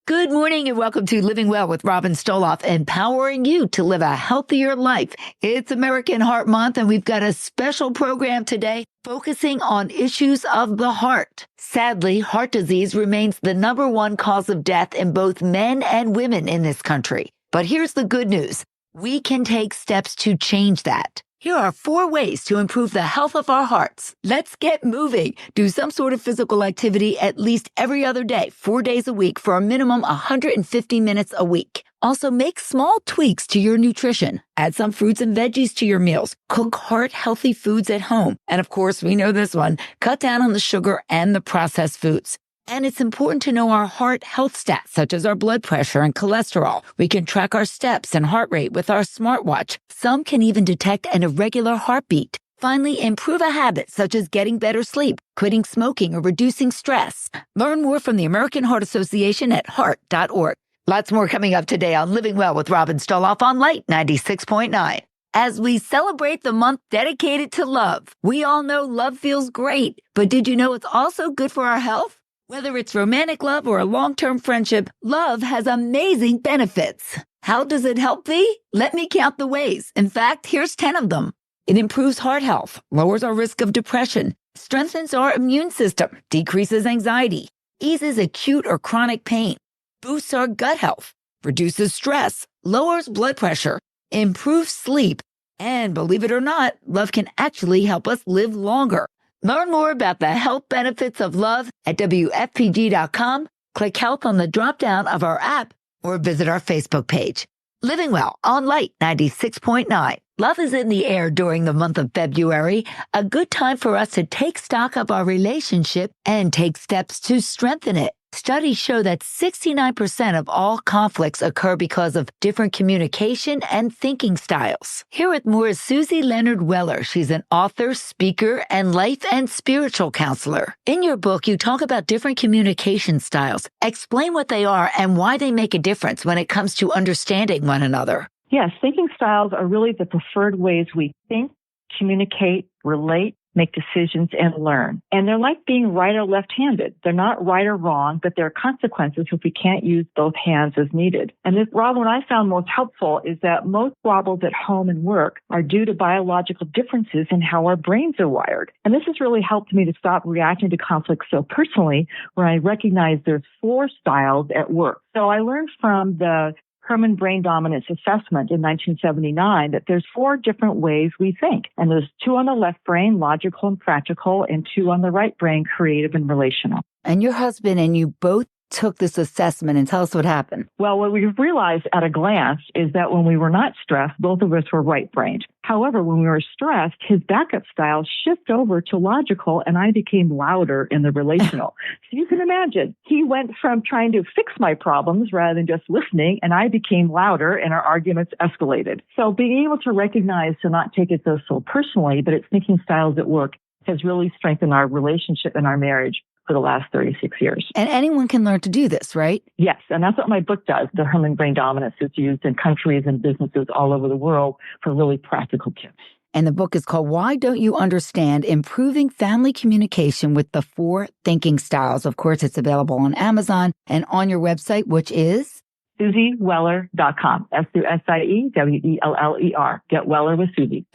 Good morning and welcome to Living Well with Robin Stoloff, empowering you to live a healthier life. It's American Heart Month and we've got a special program today focusing on issues of the heart. Sadly, heart disease remains the number one cause of death in both men and women in this country. But here's the good news. We can take steps to change that. Here are 4 ways to improve the health of our hearts. Let's get moving. Do some sort of physical activity at least every other day, 4 days a week for a minimum 150 minutes a week. Also, make small tweaks to your nutrition. Add some fruits and veggies to your meals. Cook heart-healthy foods at home. And of course, we know this one, cut down on the sugar and the processed foods. And it's important to know our heart health stats, such as our blood pressure and cholesterol. We can track our steps and heart rate with our smartwatch. Some can even detect an irregular heartbeat. Finally, improve a habit, such as getting better sleep, quitting smoking, or reducing stress. Learn more from the American Heart Association at heart.org. Lots more coming up today on Living Well with Robin Stoloff on Light 96.9. As we celebrate the month dedicated to love, we all know love feels great, but did you know it's also good for our health? Whether it's romantic love or a long-term friendship, love has amazing benefits. How does it help thee? Let me count the ways. In fact, here's 10 of them. It improves heart health, lowers our risk of depression, strengthens our immune system, decreases anxiety, eases acute or chronic pain, boosts our gut health, reduces stress, lowers blood pressure, improves sleep, and believe it or not, love can actually help us live longer. Learn more about the health benefits of love at WFPG.com. Click Health on the drop-down of our app or visit our Facebook page. Living Well on Light 96.9. Love is in the air during the month of February, a good time for us to take stock of our relationship and take steps to strengthen it. Studies show that 69% of all conflicts occur because of different communication and thinking styles. Here with more is Susie Leonard Weller. She's an author, speaker, and life and spiritual counselor. In your book, you talk about different communication styles. Explain what they are and why they make a difference when it comes to understanding one another. Yes, thinking styles are really the preferred ways we think, communicate, relate, make decisions, and learn. And they're like being right or left-handed. They're not right or wrong, but there are consequences if we can't use both hands as needed. And this, Rob, what I found most helpful is that most squabbles at home and work are due to biological differences in how our brains are wired. And this has really helped me to stop reacting to conflict so personally, where I recognize there's 4 styles at work. So I learned from the Herman Brain Dominance Assessment in 1979 that there's 4 different ways we think. And there's 2 on the left brain, logical and practical, and 2 on the right brain, creative and relational. And your husband and you both took this assessment, and tell us what happened. Well, what we've realized at a glance is that when we were not stressed, both of us were right-brained. However, when we were stressed, his backup style shifted over to logical, and I became louder in the relational. So you can imagine, he went from trying to fix my problems rather than just listening, and I became louder, and our arguments escalated. So being able to recognize to not take it so personally, but it's thinking styles at work has really strengthened our relationship and our marriage for the last 36 years. And anyone can learn to do this, right? Yes, and that's what my book does. The Herman Brain Dominance is used in countries and businesses all over the world for really practical tips. And the book is called Why Don't You Understand? Improving Family Communication with the 4 Thinking Styles. Of course, it's available on Amazon and on your website, which is SusieWeller.com. SUSIEWELLER. Get Weller with Susie.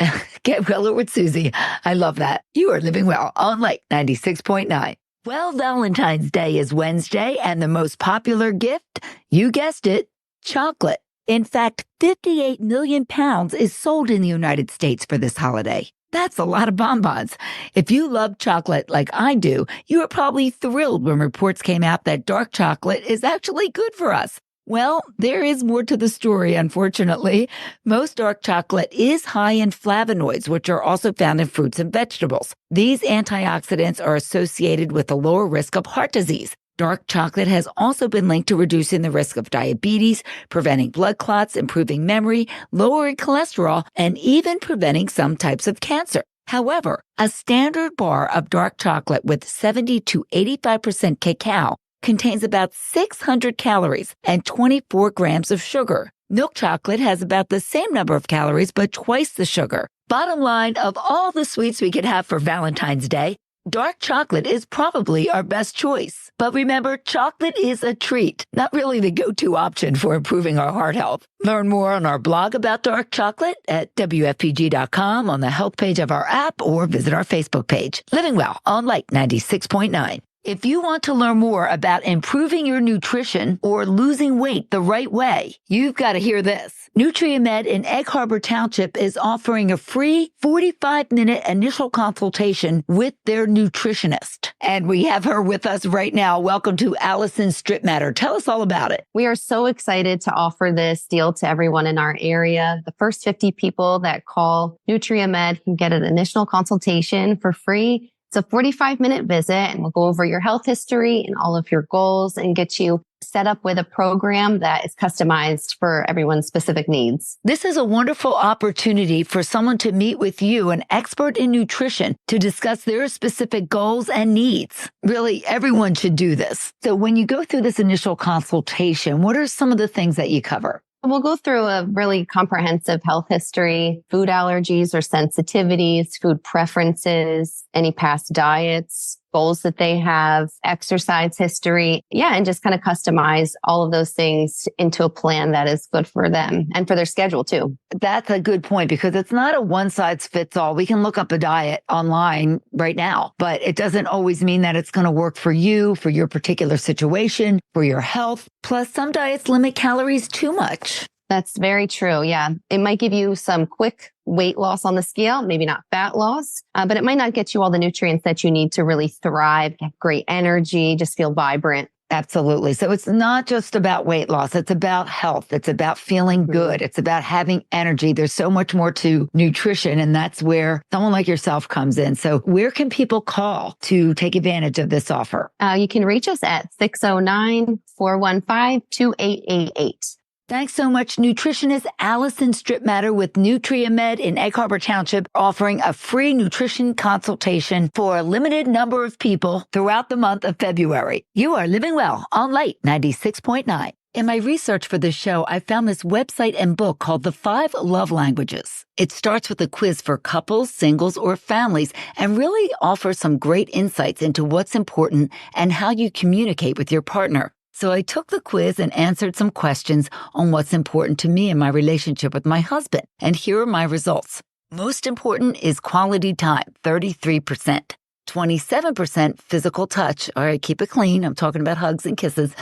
Get Weller with Susie. I love that. You are living well on Light 96.9. Well, Valentine's Day is Wednesday, and the most popular gift, you guessed it, chocolate. In fact, 58 million pounds is sold in the United States for this holiday. That's a lot of bonbons. If you love chocolate like I do, you were probably thrilled when reports came out that dark chocolate is actually good for us. Well, there is more to the story, unfortunately. Most dark chocolate is high in flavonoids, which are also found in fruits and vegetables. These antioxidants are associated with a lower risk of heart disease. Dark chocolate has also been linked to reducing the risk of diabetes, preventing blood clots, improving memory, lowering cholesterol, and even preventing some types of cancer. However, a standard bar of dark chocolate with 70 to 85% cacao contains about 600 calories and 24 grams of sugar. Milk chocolate has about the same number of calories, but twice the sugar. Bottom line, of all the sweets we could have for Valentine's Day, Dark chocolate is probably our best choice. But remember, chocolate is a treat, not really the go-to option for improving our heart health. Learn more on our blog about dark chocolate at WFPG.com, on the health page of our app, or visit our Facebook page. Living Well on Light 96.9. If you want to learn more about improving your nutrition or losing weight the right way, you've got to hear this. NutriMed in Egg Harbor Township is offering a free 45-minute initial consultation with their nutritionist. And we have her with us right now. Welcome to Allison Strip Matter. Tell us all about it. We are so excited to offer this deal to everyone in our area. The first 50 people that call NutriMed can get an initial consultation for free. It's a 45-minute visit, and we'll go over your health history and all of your goals and get you set up with a program that is customized for everyone's specific needs. This is a wonderful opportunity for someone to meet with you, an expert in nutrition, to discuss their specific goals and needs. Really, everyone should do this. So when you go through this initial consultation, what are some of the things that you cover? We'll go through a really comprehensive health history, food allergies or sensitivities, food preferences, any past diets, goals that they have, exercise history. Yeah, and just kind of customize all of those things into a plan that is good for them and for their schedule too. That's a good point, because it's not a one size fits all. We can look up a diet online right now, but it doesn't always mean that it's going to work for you, for your particular situation, for your health. Plus, some diets limit calories too much. That's very true. Yeah. It might give you some quick weight loss on the scale, maybe not fat loss, but it might not get you all the nutrients that you need to really thrive, get great energy, just feel vibrant. Absolutely. So it's not just about weight loss. It's about health. It's about feeling good. It's about having energy. There's so much more to nutrition, and that's where someone like yourself comes in. So where can people call to take advantage of this offer? You can reach us at 609-415-2888. Thanks so much, nutritionist Allison Strip Matter with NutriMed in Egg Harbor Township, offering a free nutrition consultation for a limited number of people throughout the month of February. You are living well on Light 96.9. In my research for this show, I found this website and book called The 5 Love Languages. It starts with a quiz for couples, singles, or families, and really offers some great insights into what's important and how you communicate with your partner. So I took the quiz and answered some questions on what's important to me in my relationship with my husband. And here are my results. Most important is quality time, 33%. 27% physical touch. All right, keep it clean. I'm talking about hugs and kisses.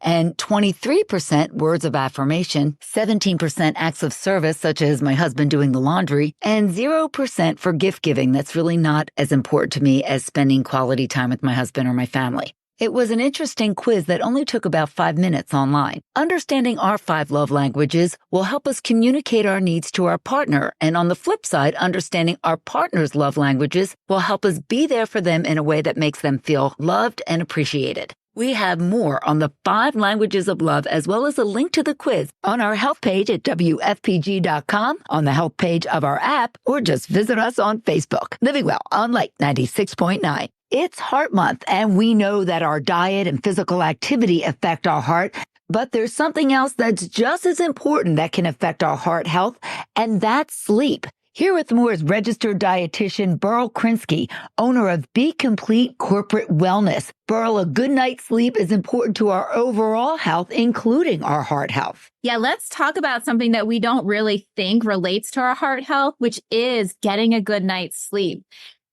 And 23% words of affirmation, 17% acts of service, such as my husband doing the laundry, and 0% for gift giving. That's really not as important to me as spending quality time with my husband or my family. It was an interesting quiz that only took about 5 minutes online. Understanding our 5 love languages will help us communicate our needs to our partner. And on the flip side, understanding our partner's love languages will help us be there for them in a way that makes them feel loved and appreciated. We have more on the 5 languages of love, as well as a link to the quiz on our health page at WFPG.com, on the health page of our app, or just visit us on Facebook. Living Well on Light 96.9. It's Heart Month, and we know that our diet and physical activity affect our heart, but there's something else that's just as important that can affect our heart health, and that's sleep. Here with more is registered dietitian Burl Krinsky, owner of Be Complete Corporate Wellness. Burl, a good night's sleep is important to our overall health, including our heart health. Yeah, let's talk about something that we don't really think relates to our heart health, which is getting a good night's sleep.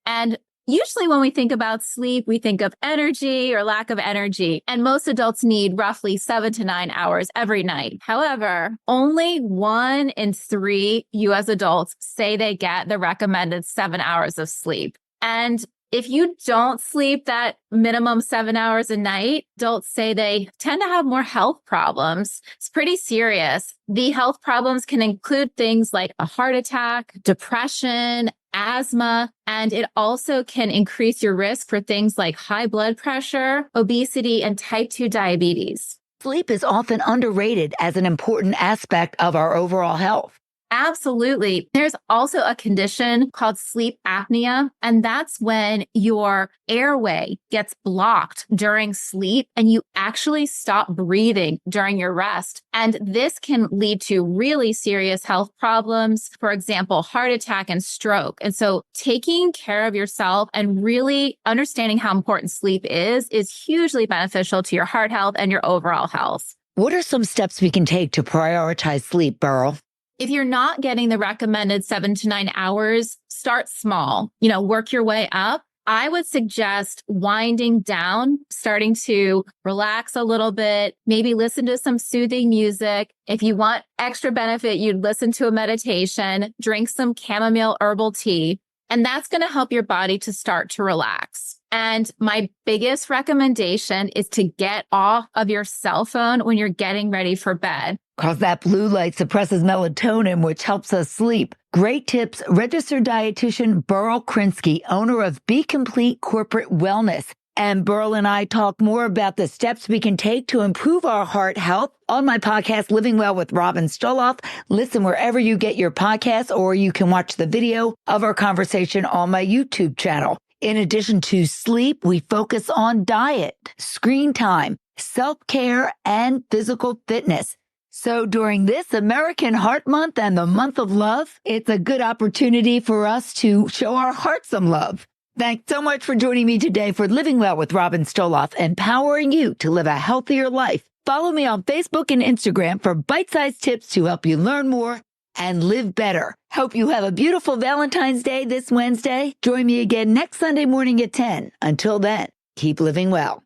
And usually when we think about sleep, we think of energy or lack of energy, and most adults need roughly 7 to 9 hours every night. However, only 1 in 3 U.S. adults say they get the recommended 7 hours of sleep. And if you don't sleep that minimum 7 hours a night, adults say they tend to have more health problems. It's pretty serious. The health problems can include things like a heart attack, depression, asthma, and it also can increase your risk for things like high blood pressure, obesity, and type 2 diabetes. Sleep is often underrated as an important aspect of our overall health. Absolutely. There's also a condition called sleep apnea, and that's when your airway gets blocked during sleep and you actually stop breathing during your rest. And this can lead to really serious health problems, for example, heart attack and stroke. And so taking care of yourself and really understanding how important sleep is hugely beneficial to your heart health and your overall health. What are some steps we can take to prioritize sleep, Beryl? If you're not getting the recommended 7 to 9 hours, start small, work your way up. I would suggest winding down, starting to relax a little bit, maybe listen to some soothing music. If you want extra benefit, you'd listen to a meditation, drink some chamomile herbal tea, and that's going to help your body to start to relax. And my biggest recommendation is to get off of your cell phone when you're getting ready for bed. Because that blue light suppresses melatonin, which helps us sleep. Great tips. Registered dietitian Beryl Krinsky, owner of Be Complete Corporate Wellness. And Beryl and I talk more about the steps we can take to improve our heart health on my podcast, Living Well with Robin Stoloff. Listen wherever you get your podcasts, or you can watch the video of our conversation on my YouTube channel. In addition to sleep, we focus on diet, screen time, self-care, and physical fitness. So during this American Heart Month and the month of love, it's a good opportunity for us to show our heart some love. Thanks so much for joining me today for Living Well with Robin Stoloff, empowering you to live a healthier life. Follow me on Facebook and Instagram for bite-sized tips to help you learn more and live better. Hope you have a beautiful Valentine's Day this Wednesday. Join me again next Sunday morning at 10. Until then, keep living well.